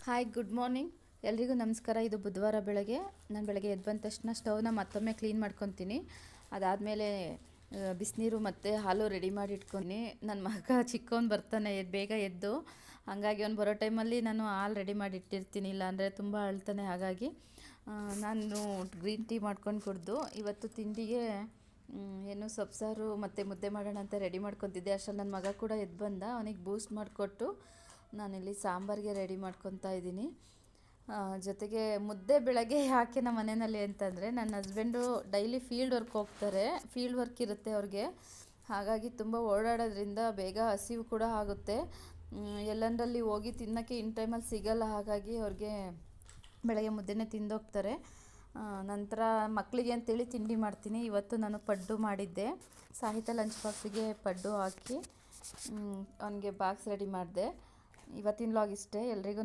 Hi good morning ಎಲ್ರಿಗೂ ನಮಸ್ಕಾರ. ಇದು ಬುಧವಾರ ಬೆಳಗ್ಗೆ. ನಾನು ಬೆಳಗ್ಗೆ ಎದ್ದು ಬಂದ ತಕ್ಷಣ ಸ್ಟವ್ನ ಮತ್ತೊಮ್ಮೆ ಕ್ಲೀನ್ ಮಾಡ್ಕೊತೀನಿ. ಅದಾದಮೇಲೆ ಬಿಸಿನೀರು ಮತ್ತು ಹಾಲು ರೆಡಿ ಮಾಡಿ ಇಟ್ಕೊಂಡು ನನ್ನ ಮಗ ಚಿಕ್ಕವನು ಬರ್ತಾನೆ ಬೇಗ ಎದ್ದು, ಹಾಗಾಗಿ ಅವ್ನು ಬರೋ ಟೈಮಲ್ಲಿ ನಾನು ಹಾಲು ರೆಡಿ ಮಾಡಿ ಇಟ್ಟಿರ್ತೀನಿ, ಇಲ್ಲಾಂದರೆ ತುಂಬ ಅಳ್ತಾನೆ. ಹಾಗಾಗಿ ನಾನು ಗ್ರೀನ್ ಟೀ ಮಾಡ್ಕೊಂಡು ಕುಡಿದು ಇವತ್ತು ತಿಂಡಿಗೆ ಏನು ಸೊಪ್ಪು ಮತ್ತು ಮುದ್ದೆ ಮಾಡೋಣ ಅಂತ ರೆಡಿ ಮಾಡ್ಕೊತಿದ್ದೆ. ಅಷ್ಟರಲ್ಲಿ ನನ್ನ ಮಗ ಕೂಡ ಎದ್ದು ಬಂದ. ಅವನಿಗೆ ಬೂಸ್ಟ್ ಮಾಡಿಕೊಟ್ಟು ನಾನಿಲ್ಲಿ ಸಾಂಬಾರಿಗೆ ರೆಡಿ ಮಾಡ್ಕೊತಾ ಇದ್ದೀನಿ. ಜೊತೆಗೆ ಮುದ್ದೆ ಬೆಳಗ್ಗೆ ಯಾಕೆ ನಮ್ಮ ಮನೆಯಲ್ಲಿ ಅಂತಂದರೆ, ನನ್ನ ಹಸ್ಬೆಂಡು ಡೈಲಿ ಫೀಲ್ಡ್ ವರ್ಕ್ ಹೋಗ್ತಾರೆ, ಫೀಲ್ಡ್ ವರ್ಕ್ ಇರುತ್ತೆ ಅವ್ರಿಗೆ. ಹಾಗಾಗಿ ತುಂಬ ಓಡಾಡೋದ್ರಿಂದ ಬೇಗ ಹಸಿವು ಕೂಡ ಆಗುತ್ತೆ. ಎಲ್ಲಂದರಲ್ಲಿ ಹೋಗಿ ತಿನ್ನೋಕ್ಕೆ ಇನ್ ಟೈಮಲ್ಲಿ ಸಿಗಲ್ಲ. ಹಾಗಾಗಿ ಅವ್ರಿಗೆ ಬೆಳಗ್ಗೆ ಮುದ್ದೆನೇ ತಿಂದೋಗ್ತಾರೆ. ನಂತರ ಮಕ್ಕಳಿಗೆ ಅಂತೇಳಿ ತಿಂಡಿ ಮಾಡ್ತೀನಿ. ಇವತ್ತು ನಾನು ಪಡ್ಡು ಮಾಡಿದ್ದೆ. ಸಾಹಿತ್ಯ ಲಂಚ್ ಬಾಕ್ಸಿಗೆ ಪಡ್ಡು ಹಾಕಿ ಅವನಿಗೆ ಬಾಕ್ಸ್ ರೆಡಿ ಮಾಡಿದೆ. ಇವತ್ತಿನ ಲಾಗ್ ಇಷ್ಟೇ. ಎಲ್ರಿಗೂ